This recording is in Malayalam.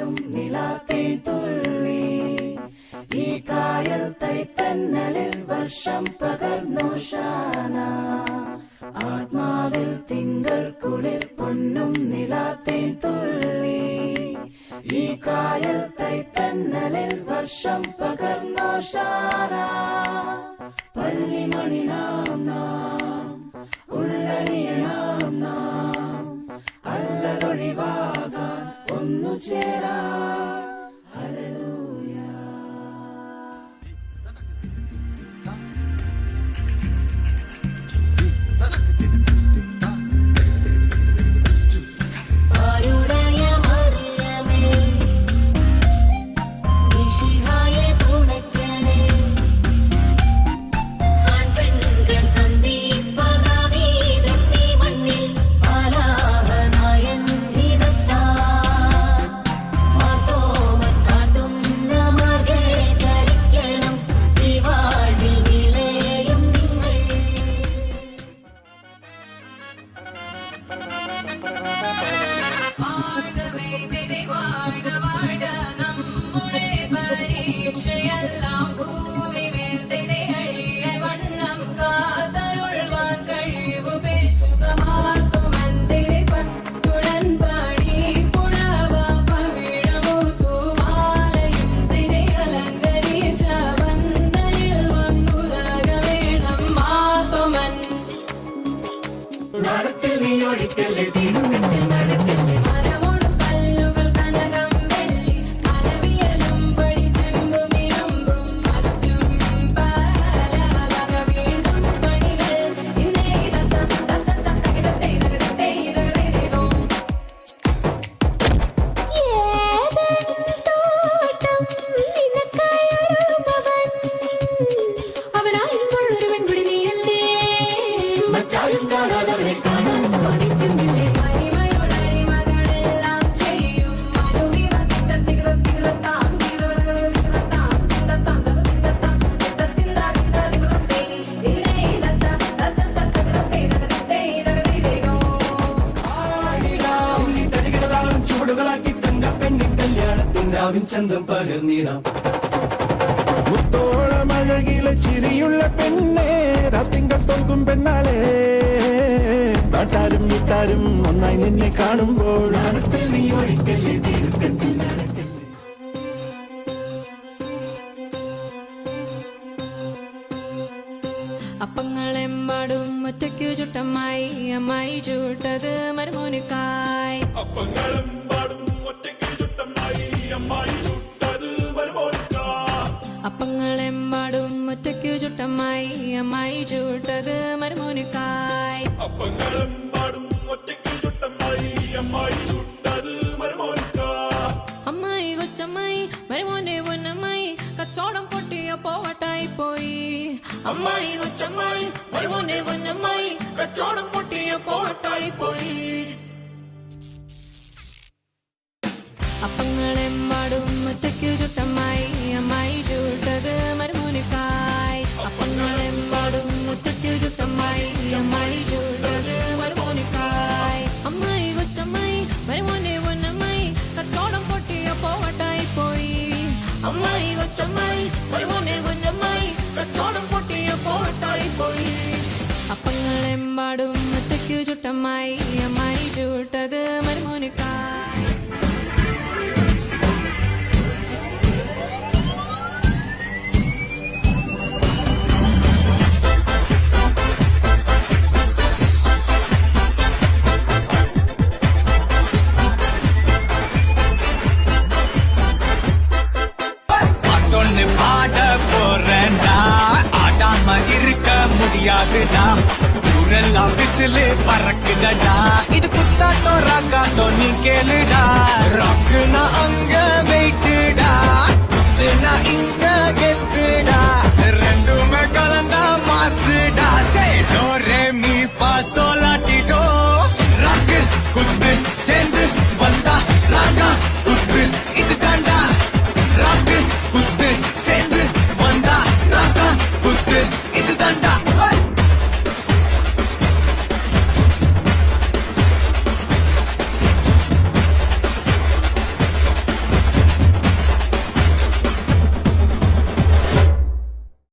പൊന്നും നിലാത്തേൻ തുള്ളി ഈ കായൽ തൈത്തന്നലിൽ വർഷം പകർന്നു ഷാന ആത്മാവിൽ തിങ്കൾ കുളിർ പൊന്നും നിലാത്തേൻ തുള്ളി ഈ കായൽ തൈത്തന്നലിൽ വർഷം പകർന്നു ഷാന പള്ളിമണി നാം ഉള്ളലിയണം നാം അല്ലതൊഴിവാകാൻ ഒന്നു ചേരാ ചന്തം പകർന്നിടാം മുത്തോളമഴകിലെ ചിരിയുള്ള പെണ്ണേ രാത്തിങ്കൾ തോൽക്കും പെണ്ണാളെ നാട്ടാരും വീട്ടാരും ഒന്നായി നിന്നെ കാണുമ്പോൾ നാളത്തിൽ നീ ഒഴിക്കല്ലേ തീരുക്കത്തിൽ അപ്പങ്ങളെമ്പാടും ഒറ്റയ്ക്കു ചുട്ടമ്മായി അമ്മായി ചൂട്ടത് മരുമോനിക്കായി അപ്പങ്ങളെമ്പാടും ഒറ്റയ്ക്കു ചുട്ടമ്മായി അമ്മായി ചൂട്ടത് മരുമോനിക്കായി അമ്മായി കൊച്ചമ്മായി മരുമോന്റെ പൊന്നമ്മായി കച്ചോടം പൊട്ടിയ പോവട്ടായി പോയി അമ്മായി കൊച്ചമ്മായി മരുമോന്റെ പൊന്നമ്മായി കച്ചോടം പൊട്ടിയ പോവട്ടായി പോയി അപ്പങ്ങളെമ്പാടും ഒറ്റയ്ക്കു ചുട്ടമ്മായി അമ്മായി ചൂട്ടത് മരുമോനിക്കായി അപ്പങ്ങളെമ്പാടും ഒറ്റയ്ക്കു ചുട്ടമ്മായി അമ്മായി ചൂട്ടത് മരുമോനിക്കായി അമ്മായി കൊച്ചമ്മായി മരുമോന്റെ പൊന്നമ്മായി കച്ചോടം പൊട്ടിയ പോവട്ടായി പോയി അമ്മായി കൊച്ചമ്മായി മരുമോന്റെ പൊന്നമ്മായി കച്ചോടം പൊട്ടിയ പോവട്ടായി പോയി അപ്പങ്ങളെമ്പാടും ഒറ്റയ്ക്കു ചുട്ടമ്മായി അമ്മായി ചൂട്ടത് മരുമോനിക്കായി ஊரெல்லாம் விசிலு பறக்குதடா இது குத்தாட்டோ ராக்காட்டோ நீ கேளுடா ராக்கு